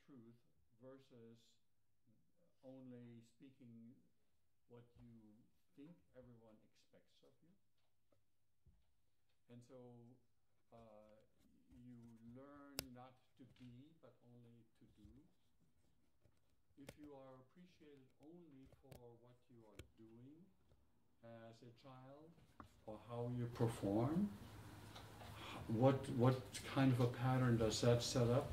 truth versus only speaking what you think everyone expects of you. And so you learn not to be, but only to do. If you are appreciated only for what you are doing as a child, or how you perform, what kind of a pattern does that set up?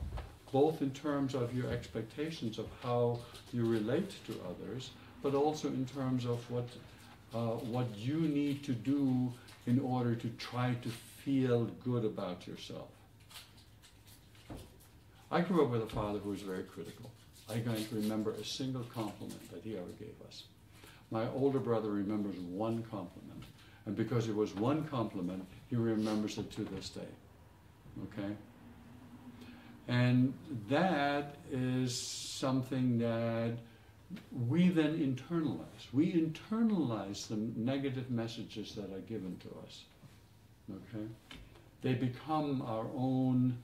Both in terms of your expectations of how you relate to others, but also in terms of what you need to do in order to try to feel good about yourself. I grew up with a father who was very critical. I can't remember a single compliment that he ever gave us. My older brother remembers one compliment, and because it was one compliment, he remembers it to this day. Okay? And that is something that we then internalize. We internalize the negative messages that are given to us. Okay? They become our own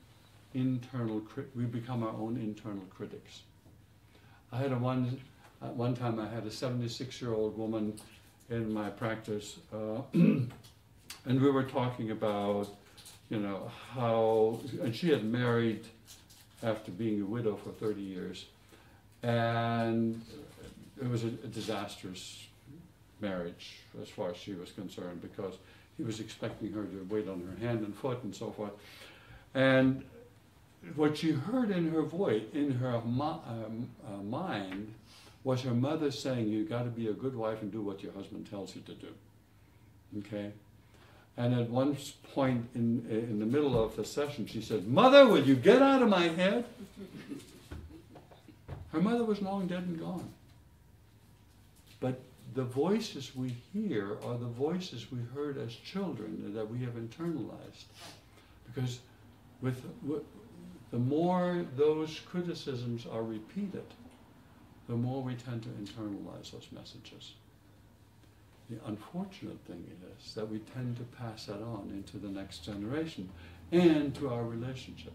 internal we become our own internal critics. I had one time I had a 76-year-old woman in my practice, and we were talking about, how, and she had married after being a widow for 30 years, and it was a disastrous marriage as far as she was concerned, because he was expecting her to wait on her hand and foot and so forth. And what she heard in her voice, in her mind, was her mother saying, "You got to be a good wife and do what your husband tells you to do." Okay? And at one point in the middle of the session, she said, "Mother, will you get out of my head?" Her mother was long dead and gone. But the voices we hear are the voices we heard as children that we have internalized. Because the more those criticisms are repeated, the more we tend to internalize those messages. The unfortunate thing is that we tend to pass that on into the next generation and to our relationships.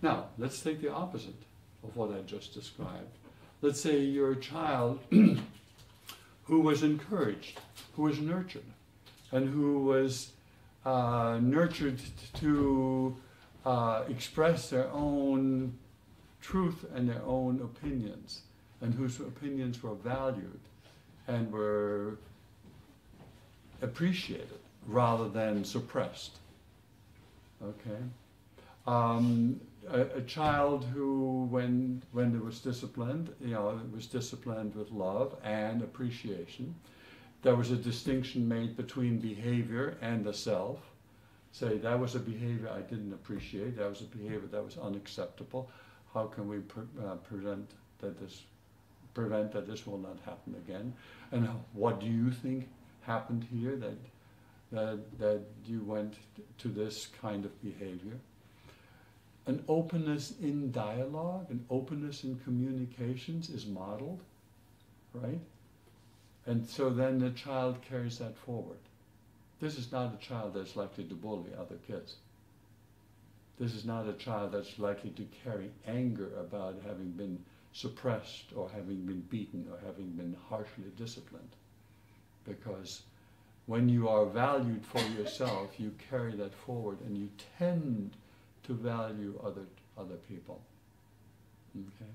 Now, let's take the opposite of what I just described. Let's say you're a child who was encouraged, who was nurtured, and who was nurtured to express their own truth and their own opinions, and whose opinions were valued and were appreciated rather than suppressed. Okay? A child who, when it was disciplined, it was disciplined with love and appreciation. There was a distinction made between behavior and the self. Say, that was a behavior I didn't appreciate, that was a behavior that was unacceptable. How can we prevent that this will not happen again? And what do you think happened here that you went to this kind of behavior? An openness in dialogue, an openness in communications is modeled, right? And so then the child carries that forward. This is not a child that's likely to bully other kids. This is not a child that's likely to carry anger about having been suppressed or having been beaten or having been harshly disciplined. Because when you are valued for yourself, you carry that forward and you tend to value other people. Okay?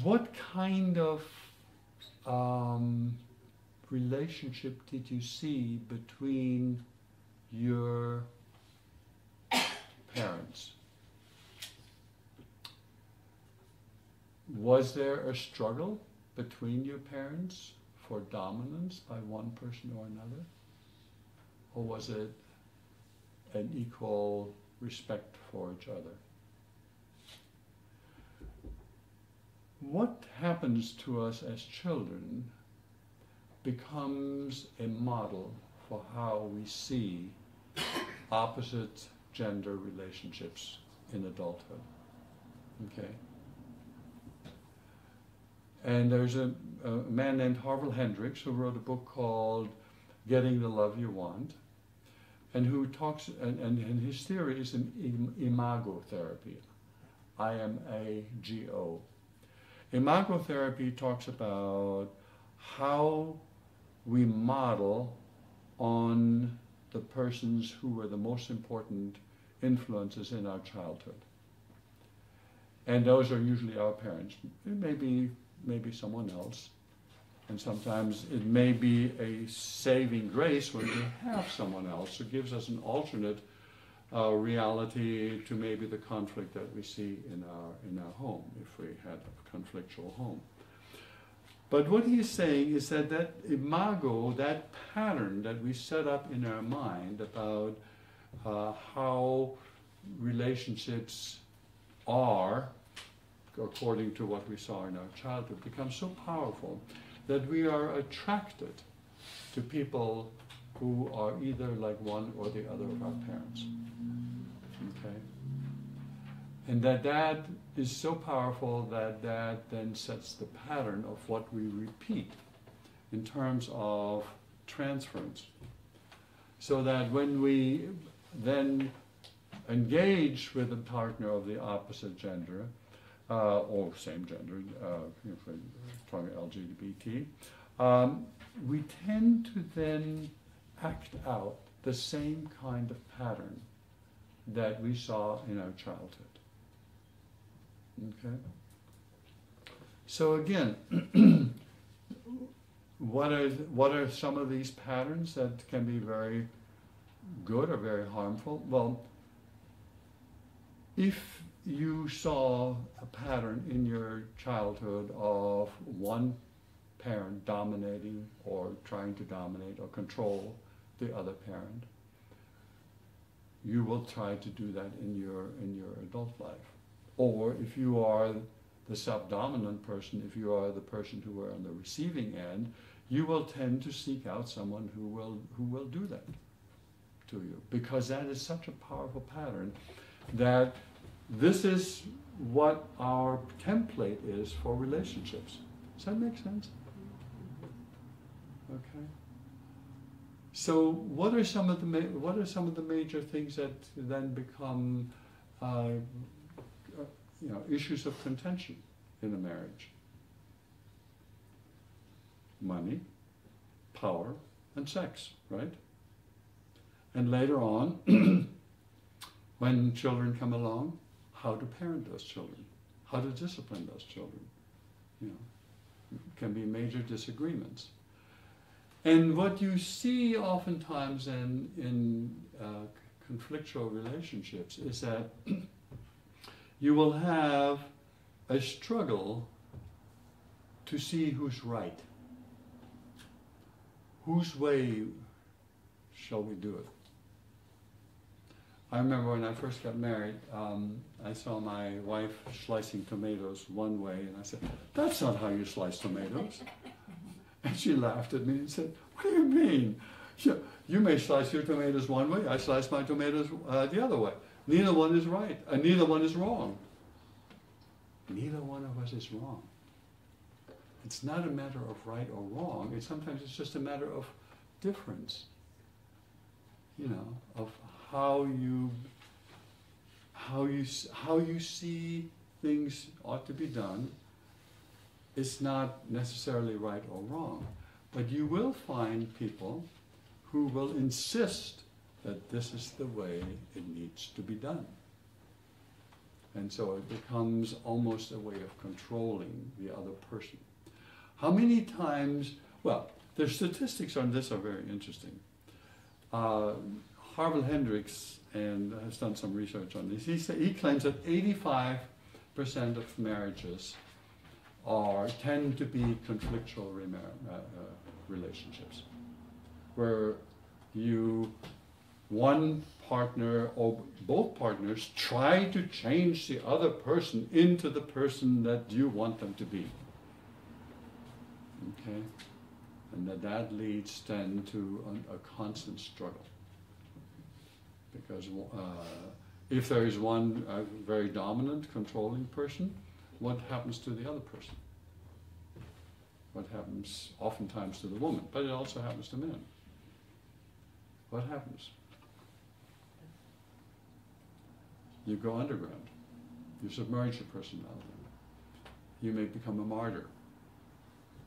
What kind of relationship did you see between your parents? Was there a struggle between your parents for dominance by one person or another? Or was it an equal respect for each other? What happens to us as children becomes a model for how we see opposite gender relationships in adulthood. Okay? And there's a man named Harville Hendricks who wrote a book called Getting the Love You Want, and who talks, and his theory is in imago therapy, IMAGO. Imago therapy talks about how we model on the persons who were the most important influences in our childhood. And those are usually our parents. It may be maybe someone else. And sometimes it may be a saving grace when we have someone else who gives us an alternate reality to maybe the conflict that we see in our home, if we had a conflictual home. But what he's saying is that that imago, that pattern that we set up in our mind about how relationships are, according to what we saw in our childhood, becomes so powerful that we are attracted to people who are either like one or the other of our parents. Okay? And that is so powerful that then sets the pattern of what we repeat in terms of transference. So that when we then engage with a partner of the opposite gender, or same gender, if we're talking LGBT, we tend to then act out the same kind of pattern that we saw in our childhood. Okay? So again, what are some of these patterns that can be very good or very harmful? Well, if you saw a pattern in your childhood of one parent dominating or trying to dominate or control the other parent, you will try to do that in your adult life. Or if you are the subdominant person, if you are the person who are on the receiving end, you will tend to seek out someone who will do that to you, because that is such a powerful pattern that this is what our template is for relationships. Does that make sense? Okay. So, what are some of the major things that then become, issues of contention in a marriage? Money, power, and sex, right? And later on, when children come along, how to parent those children, how to discipline those children. Can be major disagreements. And what you see oftentimes in conflictual relationships is that you will have a struggle to see who's right. Whose way shall we do it? I remember when I first got married, I saw my wife slicing tomatoes one way, and I said, "That's not how you slice tomatoes." And she laughed at me and said, "What do you mean? You may slice your tomatoes one way, I slice my tomatoes the other way. Neither one is right, and neither one is wrong." Neither one of us is wrong. It's not a matter of right or wrong. Sometimes it's just a matter of difference. Of how you see things ought to be done. It's not necessarily right or wrong, but you will find people who will insist that this is the way it needs to be done. And so it becomes almost a way of controlling the other person. How many times, well, the statistics on this are very interesting. Harville Hendricks has done some research on this. He claims that 85% of marriages tend to be conflictual relationships, where one partner or both partners try to change the other person into the person that you want them to be. Okay? And that leads then to a constant struggle. Because if there is one very dominant, controlling person, what happens to the other person? What happens oftentimes to the woman, but it also happens to men. What happens? You go underground. You submerge your personality. You may become a martyr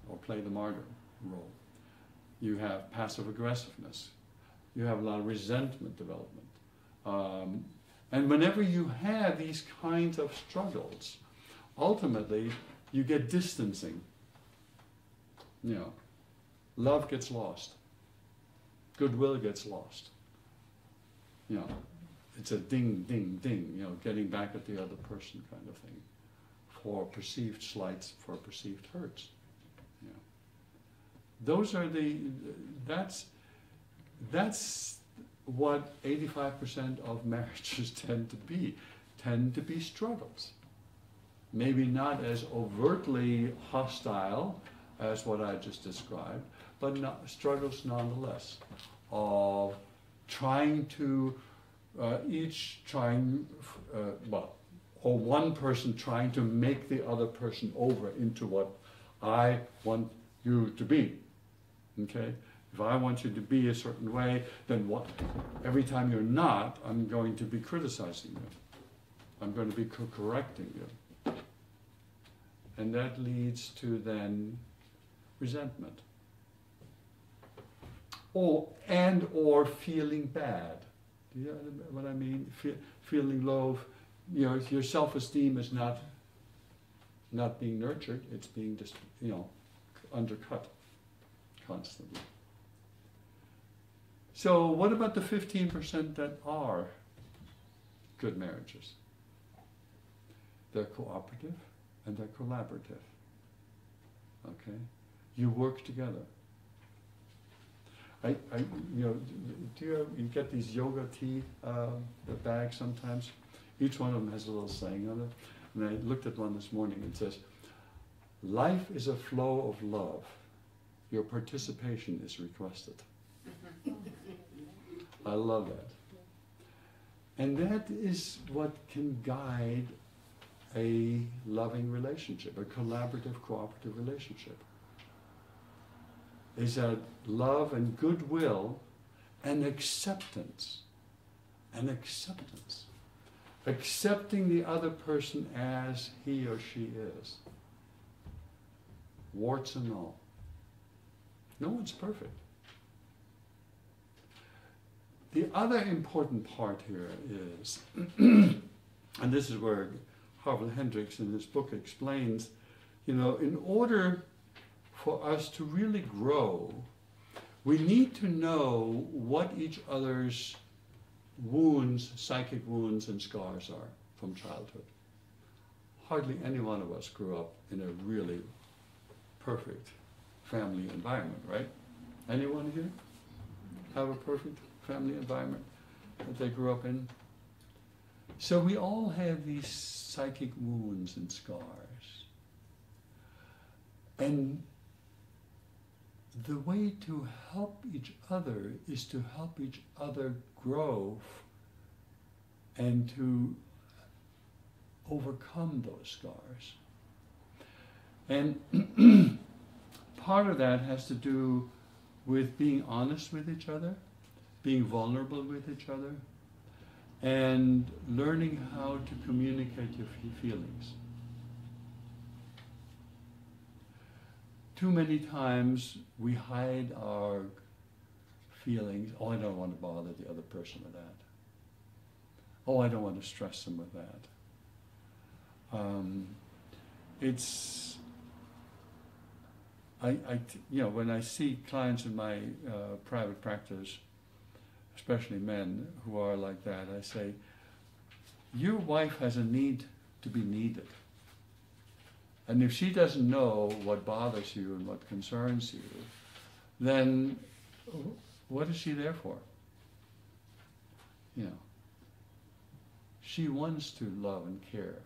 or play the martyr role. You have passive aggressiveness. You have a lot of resentment development. And whenever you have these kinds of struggles, ultimately you get distancing. You know, love gets lost. Goodwill gets lost. You know, it's a ding, ding, ding, you know, getting back at the other person kind of thing, for perceived slights, for perceived hurts. You know. Those are that's what 85% of marriages tend to be struggles. Maybe not as overtly hostile as what I just described, but struggles nonetheless of trying to, or one person trying to make the other person over into what I want you to be. Okay? If I want you to be a certain way, then every time you're not, I'm going to be criticizing you. I'm going to be correcting you. And that leads to then resentment. Or feeling bad. Do you know what I mean? Feeling low. You know, your self-esteem is not being nurtured. It's being just, you know, undercut constantly. So what about the 15% that are good marriages? They're cooperative and they're collaborative. Okay? You work together. You know, do you get these yoga tea bags sometimes? Each one of them has a little saying on it. And I looked at one this morning. It says, "Life is a flow of love. Your participation is requested." I love that. And that is what can guide a loving relationship, a collaborative, cooperative relationship. Is that love and goodwill and acceptance. And acceptance. Accepting the other person as he or she is. Warts and all. No one's perfect. The other important part here is, and this is where Harville Hendricks in his book explains, you know, in order for us to really grow, we need to know what each other's wounds, psychic wounds and scars are from childhood. Hardly any one of us grew up in a really perfect family environment, right? Anyone here have a perfect family environment that they grew up in? So we all have these psychic wounds and scars. And the way to help each other is to help each other grow and to overcome those scars. And part of that has to do with being honest with each other, being vulnerable with each other, and learning how to communicate your feelings. Too many times we hide our feelings. Oh, I don't want to bother the other person with that. Oh, I don't want to stress them with that. You know, when I see clients in my private practice, especially men who are like that, I say, your wife has a need to be needed. And if she doesn't know what bothers you and what concerns you, then what is she there for? You know, she wants to love and care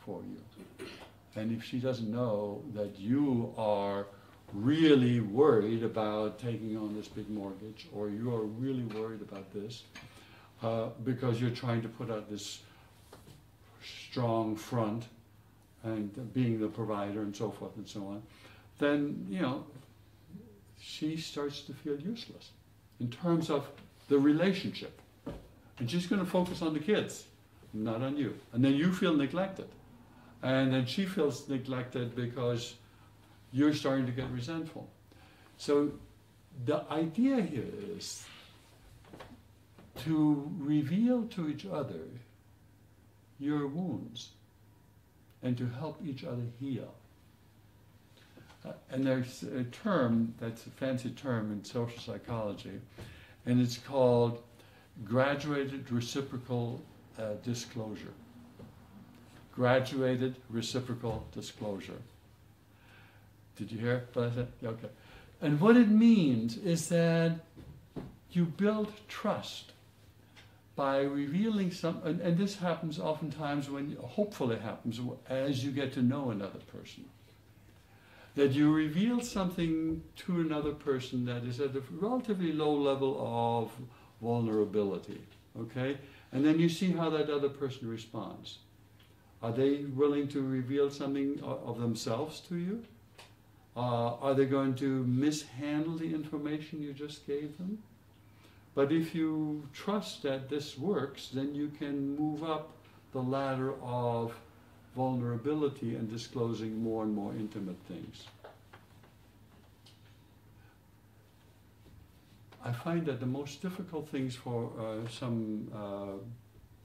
for you. And if she doesn't know that you are really worried about taking on this big mortgage, or you are really worried about this, because you're trying to put out this strong front and being the provider and so forth and so on, then, you know, she starts to feel useless in terms of the relationship. And she's going to focus on the kids not on you. And then you feel neglected. And then she feels neglected because you're starting to get resentful. So the idea here is to reveal to each other your wounds and to help each other heal. And there's a term, that's a fancy term in social psychology, and it's called graduated reciprocal disclosure. Graduated reciprocal disclosure. Did you hear what I said? Okay. And what it means is that you build trust by revealing and this happens oftentimes hopefully happens as you get to know another person. That you reveal something to another person that is at a relatively low level of vulnerability, okay? And then you see how that other person responds. Are they willing to reveal something of themselves to you? Are they going to mishandle the information you just gave them? But if you trust that this works, then you can move up the ladder of vulnerability and disclosing more and more intimate things. I find that the most difficult things for some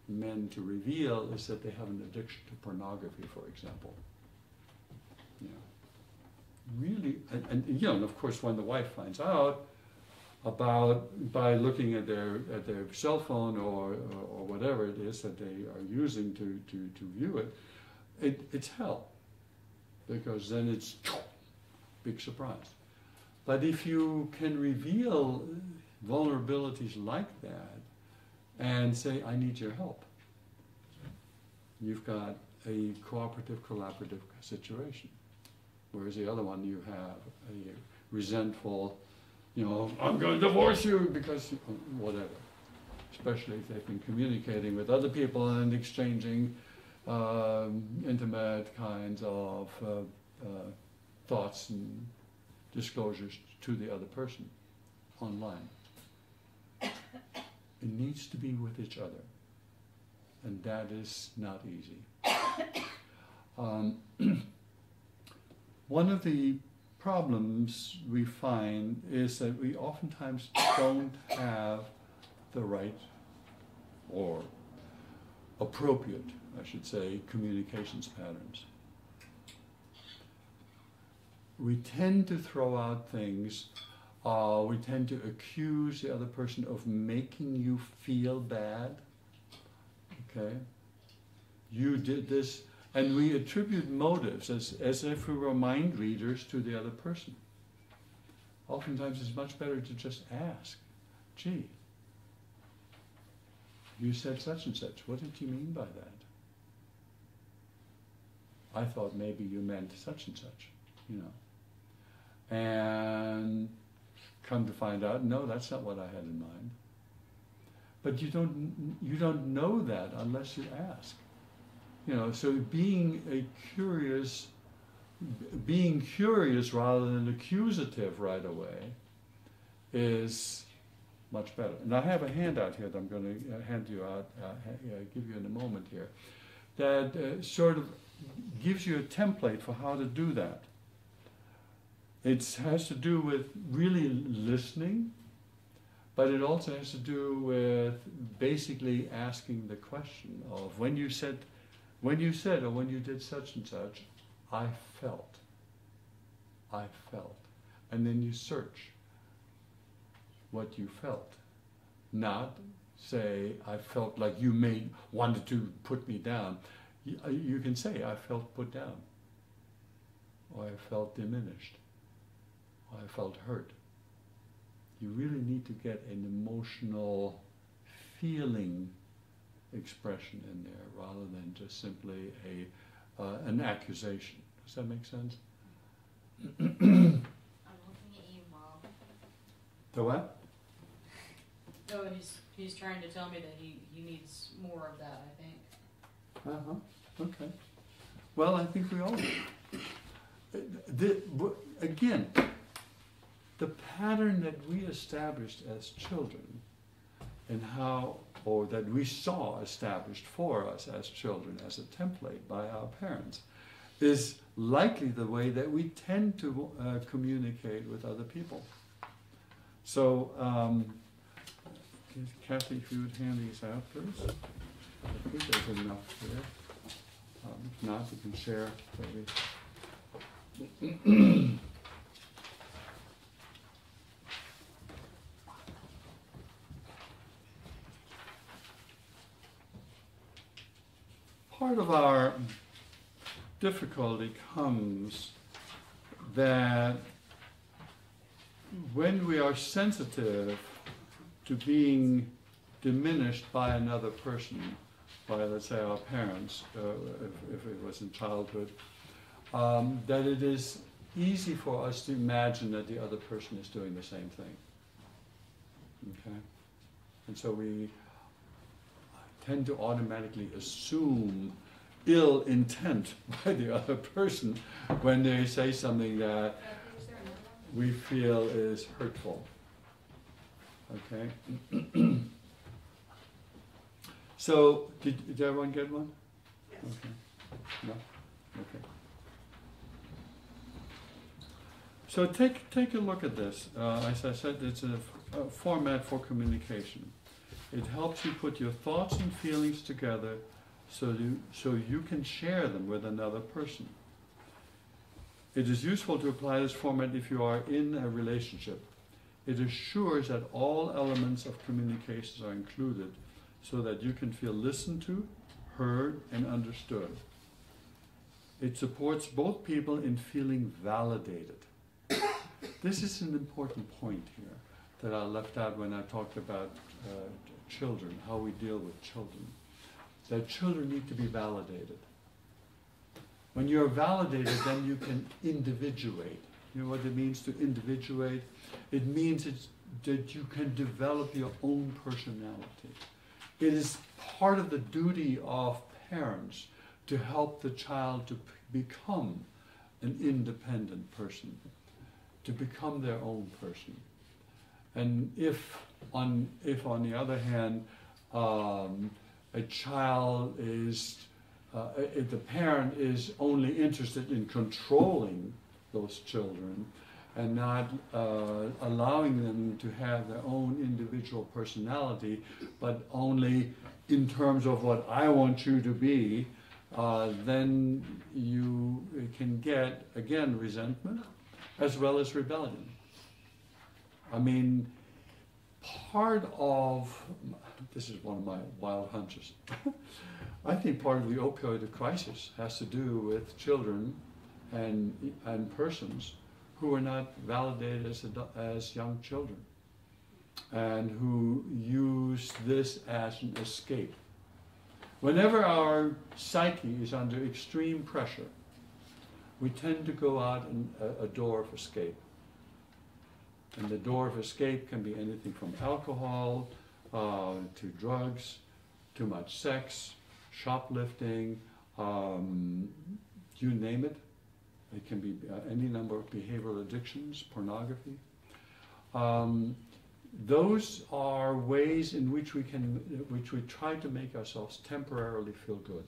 men to reveal is that they have an addiction to pornography, for example. Yeah. Really, and you know, and of course, when the wife finds out by looking at their cell phone or whatever it is that they are using to view it, it's hell, because then it's big surprise. But if you can reveal vulnerabilities like that and say, I need your help, you've got a cooperative, collaborative situation. Whereas the other one, you have a resentful, I'm going to divorce you because whatever. Especially if they've been communicating with other people and exchanging intimate kinds of thoughts and disclosures to the other person online. It needs to be with each other. And that is not easy. One of the problems we find is that we oftentimes don't have the right or appropriate, I should say, communications patterns. We tend to throw out things, we tend to accuse the other person of making you feel bad. Okay? You did this. And we attribute motives as if we were mind readers to the other person. Oftentimes it's much better to just ask, gee, you said such and such. What did you mean by that? I thought maybe you meant such and such, And come to find out, no, that's not what I had in mind. But you don't know that unless you ask. So being curious rather than accusative right away is much better. And I have a handout here that I'm going to hand you out, give you in a moment here, that sort of gives you a template for how to do that. It has to do with really listening, but it also has to do with basically asking the question of when you said or when you did such and such, I felt. And then you search what you felt. Not say, I felt like you wanted to put me down. You can say, I felt put down. Or I felt diminished. Or I felt hurt. You really need to get an emotional feeling expression in there rather than just simply an accusation. Does that make sense? I'm looking at you, Mom. The what? Oh, he's trying to tell me that he needs more of that, I think. Okay. Well, I think we all do. Again, the pattern that we established as children and how or that we saw established for us as children as a template by our parents, is likely the way that we tend to communicate with other people. So, Kathy, if you would hand these out, please. I think there's enough here. If not, you can share. Part of our difficulty comes that when we are sensitive to being diminished by another person, by, let's say, our parents, if it was in childhood, that it is easy for us to imagine that the other person is doing the same thing. Okay? And so we tend to automatically assume ill intent by the other person when they say something that we feel is hurtful. Okay? So, did everyone get one? Yes. Okay. No? Okay. So take a look at this. As I said, it's a format for communication. It helps you put your thoughts and feelings together so you can share them with another person. It is useful to apply this format if you are in a relationship. It assures that all elements of communications are included so that you can feel listened to, heard, and understood. It supports both people in feeling validated. This is an important point here that I left out when I talked about children, how we deal with children. That children need to be validated. When you're validated, then you can individuate. You know what it means to individuate? It means that you can develop your own personality. It is part of the duty of parents to help the child to become an independent person, to become their own person. And if on the other hand, a child is, if the parent is only interested in controlling those children and not allowing them to have their own individual personality, but only in terms of what I want you to be, then you can get, again, resentment as well as rebellion. I mean, part of, this is one of my wild hunches, I think part of the opioid crisis has to do with children and persons who are not validated as young children and who use this as an escape. Whenever our psyche is under extreme pressure, we tend to go out in a door of escape. And the door of escape can be anything from alcohol to drugs, too much sex, shoplifting, you name it. It can be any number of behavioral addictions, pornography. Those are ways in which we try to make ourselves temporarily feel good.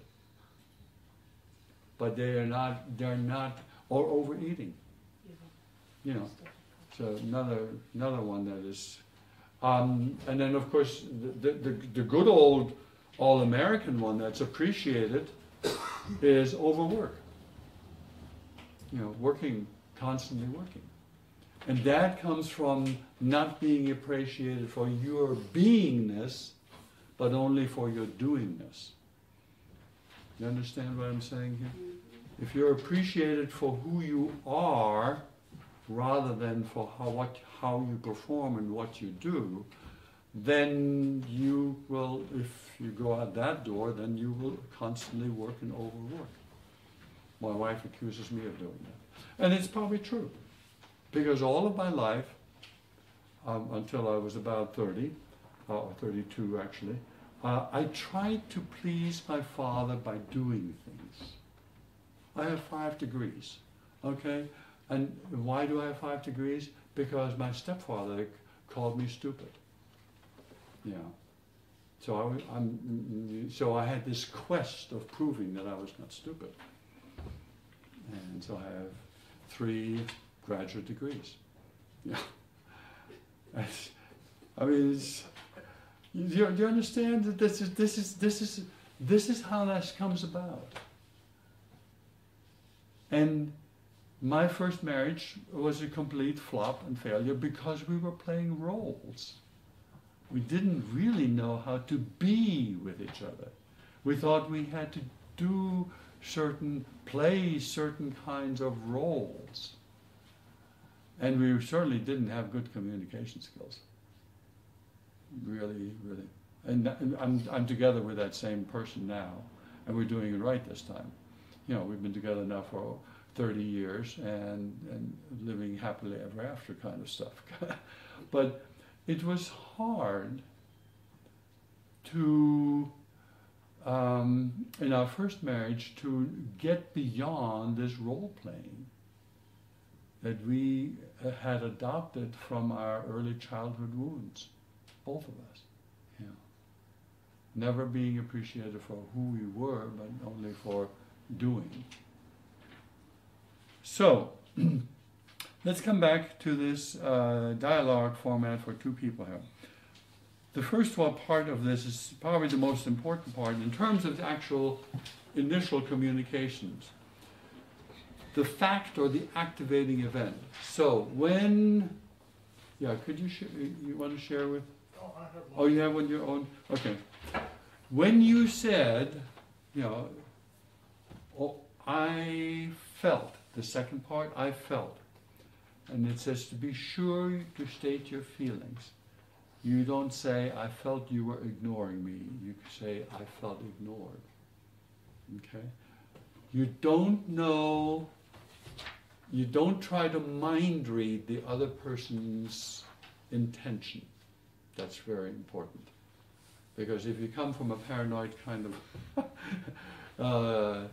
But they're not, or overeating. You know, so another one that is, and then of course the good old all-American one that's appreciated is overwork. You know, constantly working. And that comes from not being appreciated for your beingness, but only for your doingness. You understand what I'm saying here? If you're appreciated for who you are, rather than for how you perform and what you do, then you will, if you go out that door, then you will constantly work and overwork. My wife accuses me of doing that. And it's probably true. Because all of my life, until I was about 30, or 32 actually, I tried to please my father by doing things. I have 5 degrees, okay? And why do I have 5 degrees? Because my stepfather called me stupid. Yeah. So I had this quest of proving that I was not stupid. And so I have 3 graduate degrees. Yeah. I mean, do you understand that this is how this comes about? And my first marriage was a complete flop and failure because we were playing roles. We didn't really know how to be with each other. We thought we had to play certain kinds of roles. And we certainly didn't have good communication skills. Really, really. And I'm together with that same person now, and we're doing it right this time. You know, we've been together now for 30 years and living happily ever after kind of stuff. But it was hard to, in our first marriage, to get beyond this role playing that we had adopted from our early childhood wounds, both of us. You know, never being appreciated for who we were, but only for doing. So, let's come back to this dialogue format for 2 people here. The first part of this is probably the most important part in terms of the actual initial communications. The fact or the activating event. So when, could you you want to share with? Oh, I have one. Oh, you have one your own? Okay. When you said, I felt, the second part, I felt. And it says to be sure to state your feelings. You don't say, I felt you were ignoring me. You say, I felt ignored. Okay? You don't try to mind read the other person's intention. That's very important. Because if you come from a paranoid kind of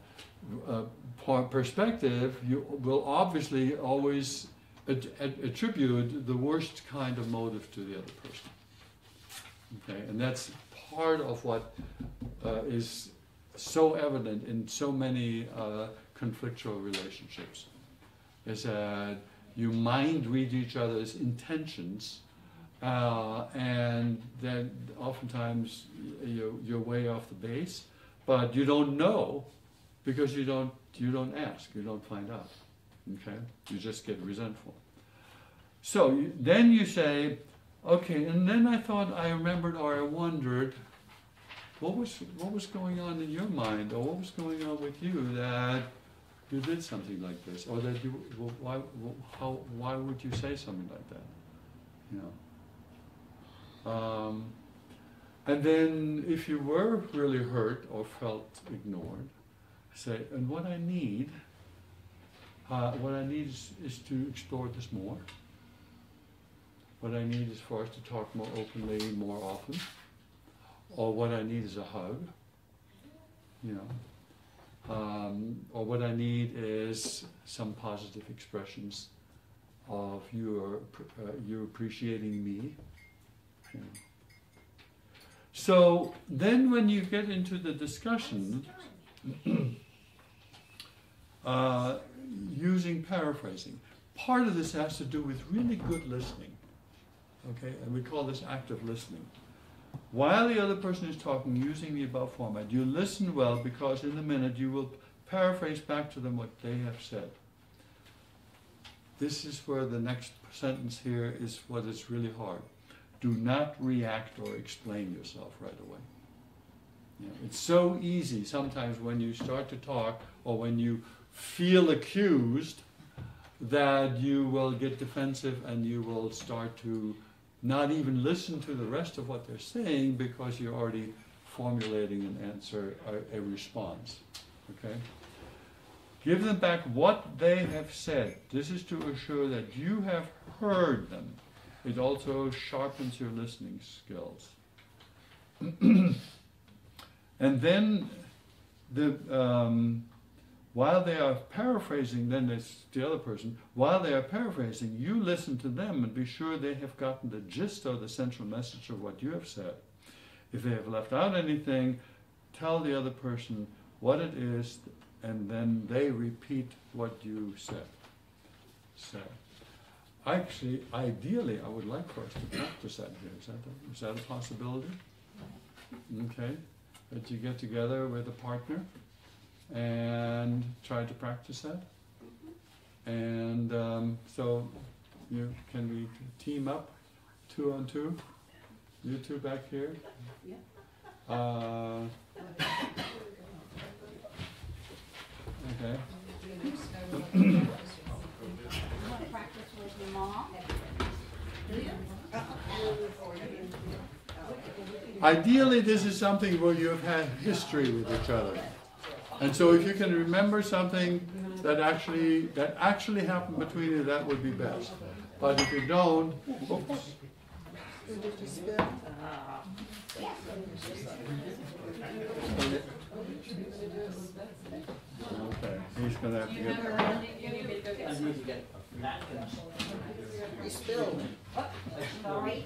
perspective, you will obviously always attribute the worst kind of motive to the other person. Okay, and that's part of what is so evident in so many conflictual relationships, is that you mind read each other's intentions, and then oftentimes you're way off the base, but you don't know because you don't ask, you don't find out. Okay, you just get resentful. So then you say, okay, and then I thought I remembered or I wondered, what was going on in your mind, or what was going on with you that you did something like this, or that why would you say something like that? You know. And then if you were really hurt or felt ignored, say, and what I need is to explore this more. What I need is for us to talk more openly, more often. Or what I need is a hug, or what I need is some positive expressions of you appreciating me. You know. So then when you get into the discussion, using paraphrasing, part of this has to do with really good listening. Okay, and we call this active listening. While the other person is talking, using the above format, you listen well, because in a minute you will paraphrase back to them what they have said. This is where the next sentence here is what is really hard. Do not react or explain yourself right away. You know, it's so easy sometimes when you start to talk, or when you feel accused, that you will get defensive and you will start to not even listen to the rest of what they're saying, because you're already formulating an answer, a response. Okay? Give them back what they have said. This is to assure that you have heard them. It also sharpens your listening skills. And then while they are paraphrasing, then it's the other person, while they are paraphrasing, you listen to them and be sure they have gotten the gist or the central message of what you have said. If they have left out anything, tell the other person what it is, and then they repeat what you said. So, actually, ideally, I would like for us to practice that here. Is that a possibility? Okay, that you get together with a partner and try to practice that. And so, can we team up 2 on 2? You two back here. Yeah. Okay. You want to practice with your mom? Do you? Ideally, this is something where you have had history with each other, and so if you can remember something that actually happened between you, that would be best. But if you don't, oops. Okay, he's gonna have to get that. You spilled. Sorry.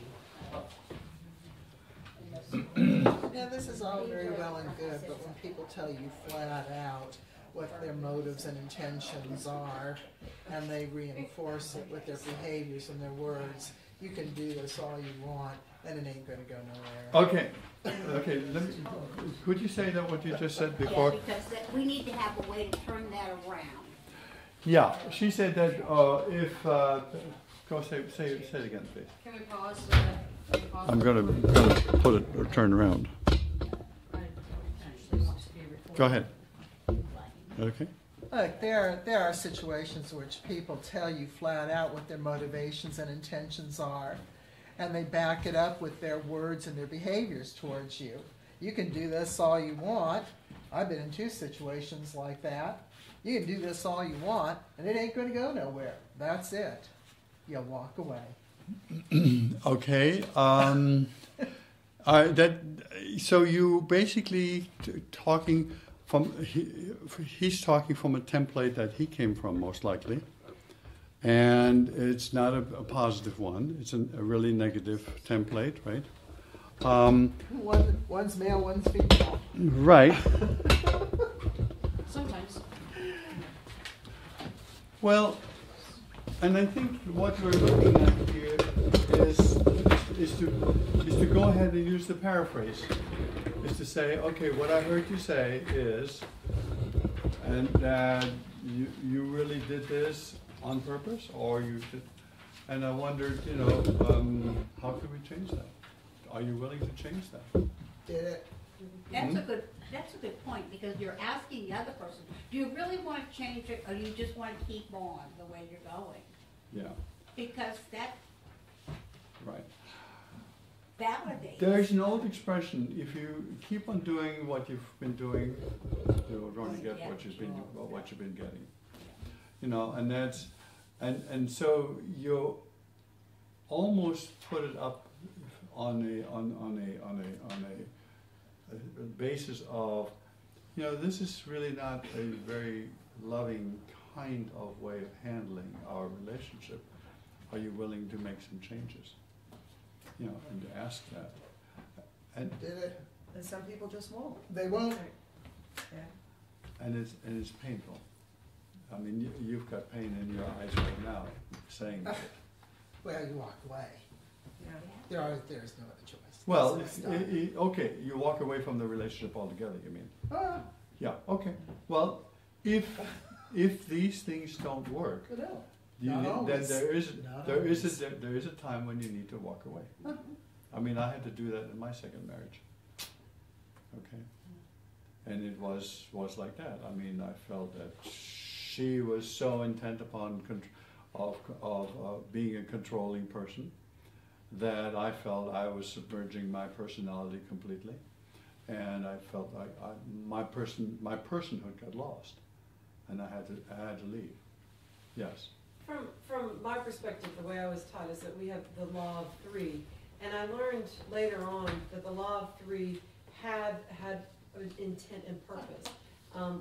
Now, this is all very well and good, but when people tell you flat out what their motives and intentions are, and they reinforce it with their behaviors and their words, you can do this all you want, and it ain't going to go nowhere. Okay, could you say that what you just said before? Yeah, because we need to have a way to turn that around. Yeah, she said that if go say it again, please. Can we pause? Can we pause? I'm gonna put it or turn around. Actually wants to be recorded. Go ahead. Okay. Look, there are situations in which people tell you flat out what their motivations and intentions are, and they back it up with their words and their behaviors towards you. You can do this all you want. I've been in 2 situations like that. You can do this all you want, and it ain't going to go nowhere. That's it. You walk away. Okay. So you basically talking from he's talking from a template that he came from, most likely, and it's not a positive one. It's a really negative template, right? One's male, one's female. Right. Sometimes. Well, and I think what we're looking at here is to go ahead and use the paraphrase. Is to say, okay, what I heard you say is, and you really did this on purpose, or you did, and I wondered, how could we change that? Are you willing to change that? Did it? That's a good point, because you're asking the other person, do you really want to change it, or do you just want to keep on the way you're going? Yeah. Because that Right. validates. There's an old expression: if you keep on doing what you've been doing, you're going to get what you've been getting. And that's and so you almost put it up on a basis of, this is really not a very loving kind of way of handling our relationship. Are you willing to make some changes? And to ask that. And Did it? And some people just won't. They won't. Yeah. and it's painful. I mean, you've got pain in your eyes right now saying that. Well, you walk away. Yeah. There's no other choice. Well, That's the stop. okay, you walk away from the relationship altogether, you mean? Ah, Yeah, okay. Well, if these things don't work, no. then Not always. there is Not there is always. there is a time when you need to walk away. I mean, I had to do that in my second marriage. Okay, and it was like that. I mean, I felt that she was so intent upon being a controlling person that I felt I was submerging my personality completely, and I felt like my personhood got lost, and I had to leave. Yes. From my perspective, the way I was taught is that we have the law of 3, and I learned later on that the law of 3 had an intent and purpose.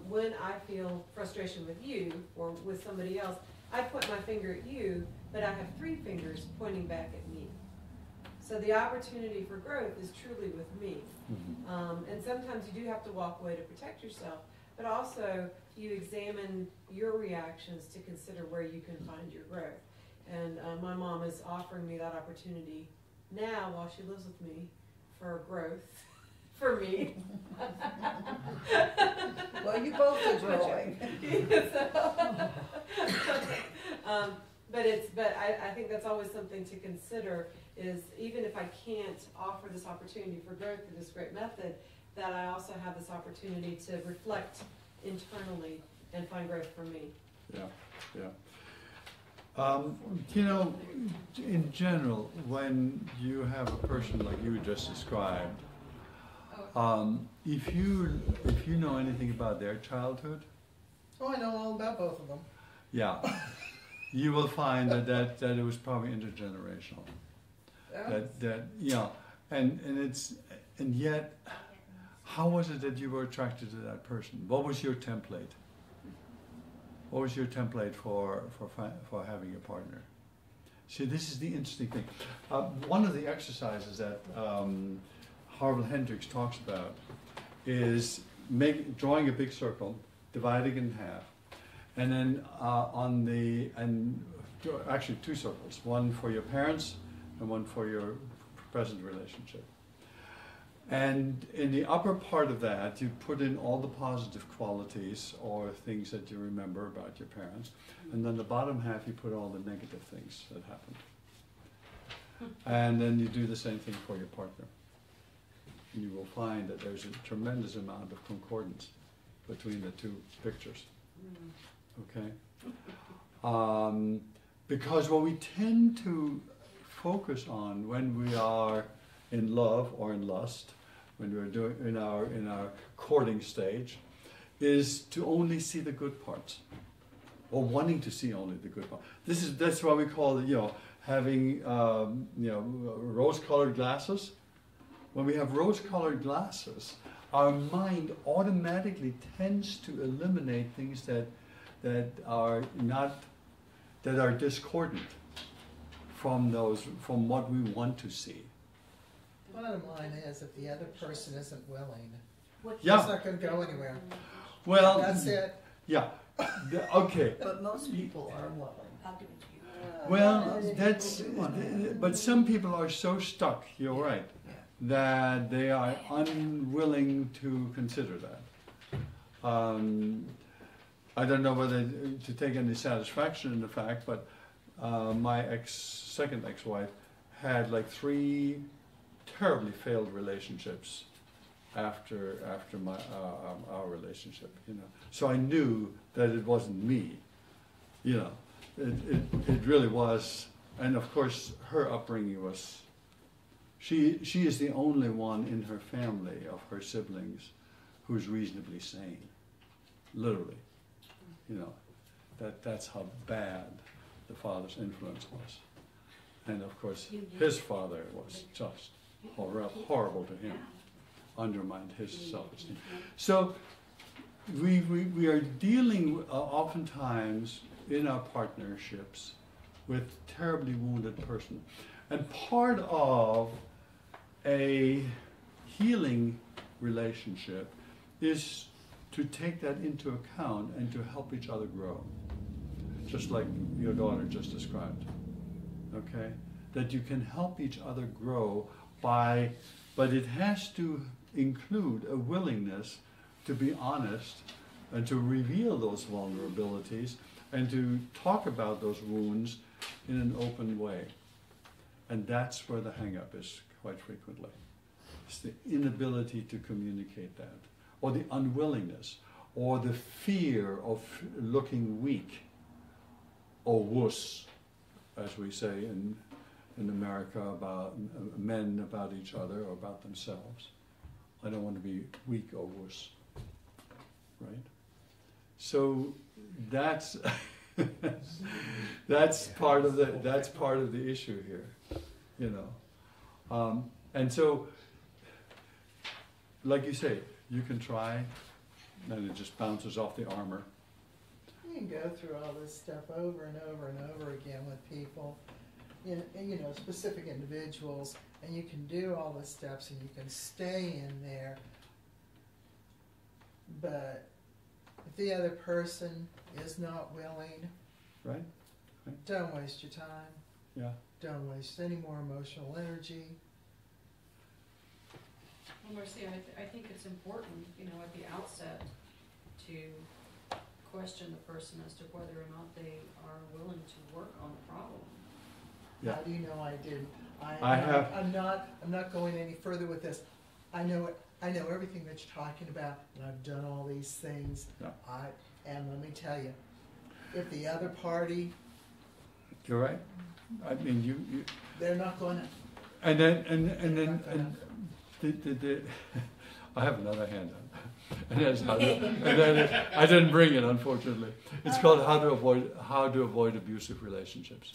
When I feel frustration with you or with somebody else, I point my finger at you, but I have 3 fingers pointing back at me. So the opportunity for growth is truly with me. Mhm. And sometimes you do have to walk away to protect yourself, but also you examine your reactions to consider where you can find your growth. And my mom is offering me that opportunity now while she lives with me for growth for me. Well, you both are growing. But I think that's always something to consider, is even if I can't offer this opportunity for growth through this great method, that I also have this opportunity to reflect internally and find growth for me. Yeah, yeah. You know, in general, when you have a person like you just described, if you know anything about their childhood, Oh, I know all about both of them. yeah, you will find that it was probably intergenerational. That yeah, and yet, how was it that you were attracted to that person? What was your template? What was your template for having a partner? See, this is the interesting thing. One of the exercises that Harville Hendricks talks about is drawing a big circle, dividing it in half, and then actually two circles, one for your parents and one for your present relationship. And in the upper part of that, you put in all the positive qualities or things that you remember about your parents. And then the bottom half, you put all the negative things that happened. And then you do the same thing for your partner. And you will find that there's a tremendous amount of concordance between the two pictures. Okay? Because what we tend to focus on when we are in love or in lust, when we're doing in our courting stage, is to only see the good parts, or wanting to see only the good parts. That's why we call it, having rose-colored glasses. When we have rose-colored glasses, our mind automatically tends to eliminate things that are discordant from what we want to see. Bottom line is, if the other person isn't willing, Yeah. it's not going to go anywhere. Well, That's it. Yeah. Okay. But most people are willing. I'll give it to you. Well, but some people are so stuck, you're right, Yeah. that they are unwilling to consider that. I don't know whether to take any satisfaction in the fact, but my second ex-wife had like 3 terribly failed relationships after our relationship, So I knew that it wasn't me, It really was, and of course her upbringing was. She is the only one in her family of her siblings who's reasonably sane, literally, That's how bad the father's influence was, and of course his father was just horrible to him, undermined his self-esteem. So we are dealing oftentimes in our partnerships with terribly wounded person, and part of a healing relationship is to take that into account and to help each other grow, just like your daughter just described. Okay, that you can help each other grow but it has to include a willingness to be honest and to reveal those vulnerabilities and to talk about those wounds in an open way. And that's where the hang-up is quite frequently. It's the inability to communicate that, or the unwillingness, or the fear of looking weak, or wuss, as we say in America about men about each other or about themselves. I don't want to be weak or wuss, right? So that's that's part of the issue here, and so, like you say, you can try, and it just bounces off the armor. You can go through all this stuff over and over and over again with people, specific individuals, and you can do all the steps and you can stay in there. But if the other person is not willing, Right? don't waste your time. Yeah. Don't waste any more emotional energy. Well, Marcy, I think it's important, at the outset to question the person as to whether or not they are willing to work on the problem. Yeah. How do you know I didn't? I have- I'm not going any further with this. I know everything that you're talking about, and I've done all these things. Yeah. And let me tell you, if the other party, You're right. I mean, you they're not going to. and then I have another hand up. And that's I didn't bring it, unfortunately. It's called how to avoid abusive relationships.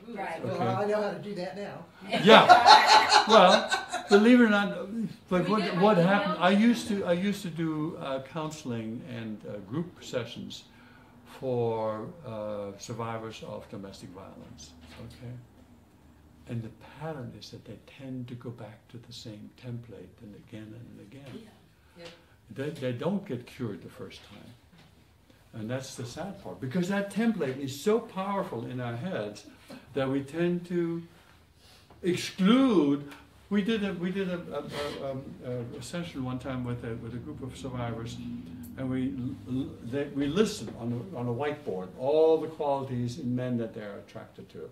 Ooh, Right. that's Okay. Well, I know how to do that now. Yeah. Well, believe it or not, but what happened? I used to do counseling and group sessions for survivors of domestic violence. Okay. And the pattern is that they tend to go back to the same template and again and again. Yeah. They don't get cured the first time. And that's the sad part. Because that template is so powerful in our heads that we tend to exclude. We did a session one time with a group of survivors, and we listed on a whiteboard all the qualities in men that they're attracted to.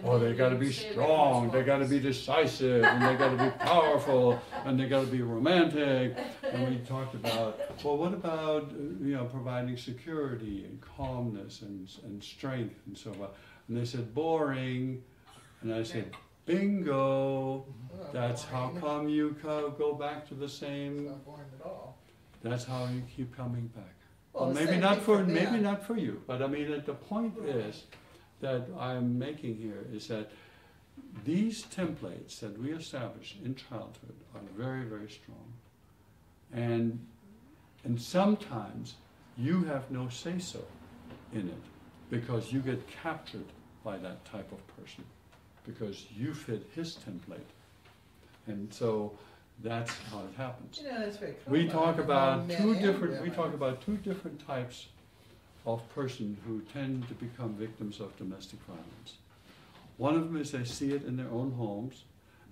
Oh, they got to be strong, they got to be decisive, and they got to be powerful, and they got to be romantic. And we talked about, well, what about providing security and calmness and strength and so on. And they said boring, and I said bingo. That's how come you go back to the It's same. not boring at all. That's how you keep coming back. Well, Well, the maybe same not thing for them. not for you, but I mean the point is that I'm making here is that these templates that we establish in childhood are very, very strong, and sometimes you have no say-so in it because you get captured by that type of person because you fit his template, and so that's how it happens. It's very We common talk about among men two and different. We women. talk about two different types of person who tend to become victims of domestic violence. One of them is they see it in their own homes,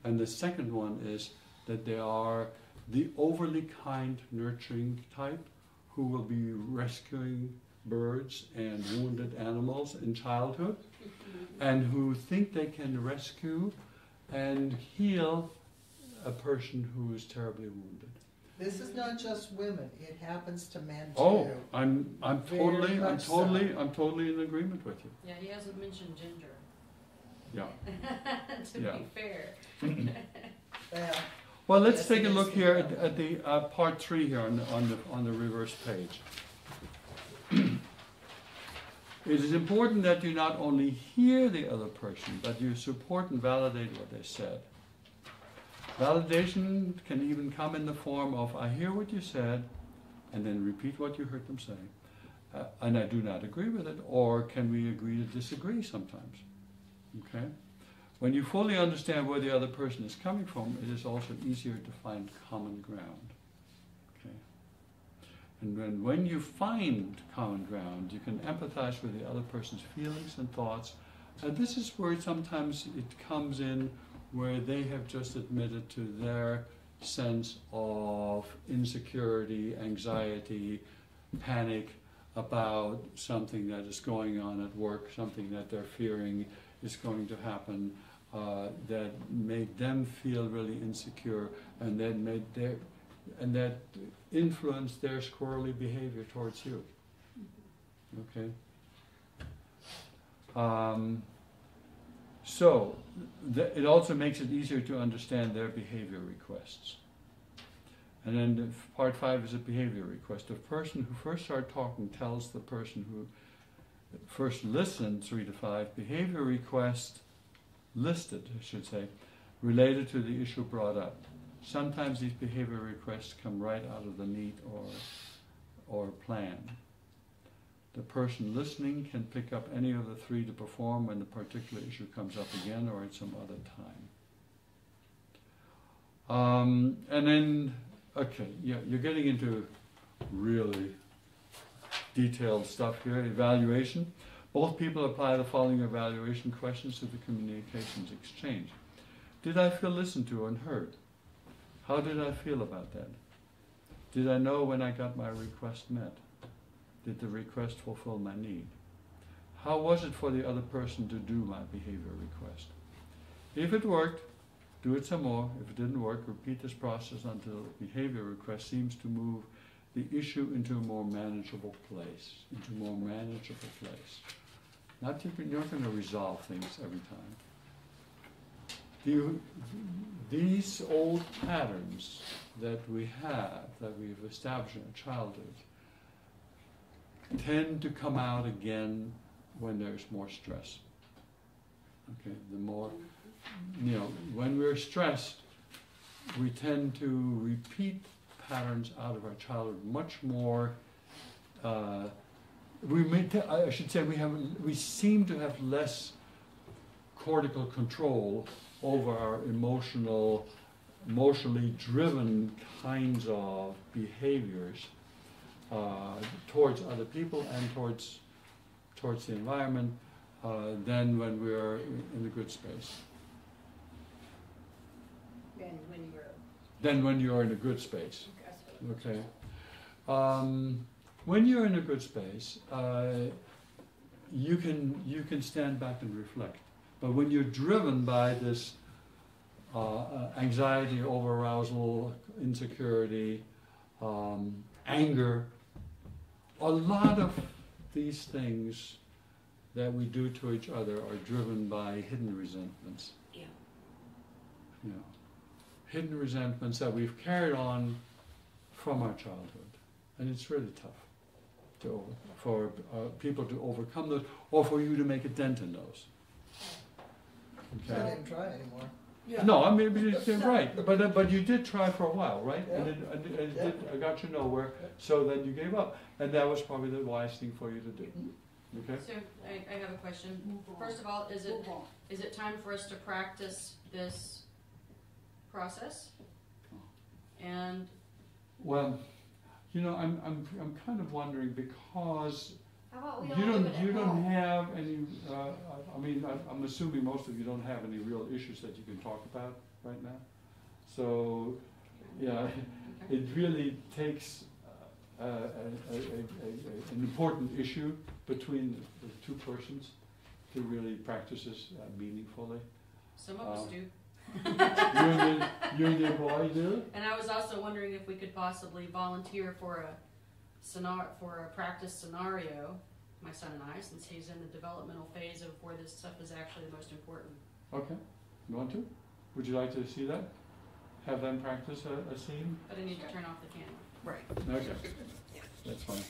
and the second one is that they are the overly kind, nurturing type who will be rescuing birds and wounded animals in childhood, and who think they can rescue and heal a person who is terribly wounded. This is not just women; it happens to men too. Oh, I'm Very much so. totally in agreement with you. Yeah, he hasn't mentioned ginger. Yeah. To Yeah. be fair. Well, Well, let's Yes, take it a is look the here problem. at the part 3 here on the reverse page. It is important that you not only hear the other person, but you support and validate what they said. Validation can even come in the form of, I hear what you said, and then repeat what you heard them say. And I do not agree with it, or can we agree to disagree sometimes? Okay? When you fully understand where the other person is coming from, it is also easier to find common ground. Okay? And when you find common ground, you can empathize with the other person's feelings and thoughts. And this is where sometimes it comes in where they have just admitted to their sense of insecurity, anxiety, panic about something that is going on at work, something that they're fearing is going to happen, that made them feel really insecure, and that influenced their squirrely behavior towards you. Okay. So it also makes it easier to understand their behavior requests. And then part 5 is a behavior request. The person who first started talking tells the person who first listened 3 to 5 behavior requests listed, I should say, related to the issue brought up. Sometimes these behavior requests come right out of the need or plan. The person listening can pick up any of the three to perform when the particular issue comes up again or at some other time. And then, okay, yeah, you're getting into really detailed stuff here. Evaluation. Both people apply the following evaluation questions to the communications exchange. Did I feel listened to and heard? How did I feel about that? Did I know when I got my request met? Did the request fulfill my need? How was it for the other person to do my behavior request? If it worked, do it some more. If it didn't work, repeat this process until the behavior request seems to move the issue into a more manageable place. You're not going to resolve things every time. These old patterns that we have, that we've established in our childhood, tend to come out again when there's more stress. Okay, the more, when we're stressed, we tend to repeat patterns out of our childhood much more. I should say we seem to have less cortical control over our emotionally driven kinds of behaviors towards other people and towards the environment than when we're in the good space. Than when you're in a good space. Okay. When you're in a good space, you can stand back and reflect. But when you're driven by this anxiety, overarousal, insecurity, anger, a lot of these things that we do to each other are driven by hidden resentments. Yeah. Hidden resentments that we've carried on from our childhood. And it's really tough for people to overcome those, or for you to make a dent in those. I didn't try anymore. Yeah. No, I mean, right, but you did try for a while, right? Yeah. And I got you nowhere, so then you gave up, and that was probably the wise thing for you to do. Okay. So I have a question. Move on. First of all, is Move on. it time for us to practice this process? And Well, I'm kind of wondering because How about we you all do don't it at home? have any. I'm assuming most of you don't have any real issues that you can talk about right now. So, yeah, it really takes an important issue between the two persons to really practice this meaningfully. some of us do. You and your boy do? And I was also wondering if we could possibly volunteer for a practice scenario, my son and I, since he's in the developmental phase of where this stuff is actually the most important. Okay. You want to? Would you like to see that? Have them practice a scene? But I need to turn off the camera. Right. Okay. That's fine.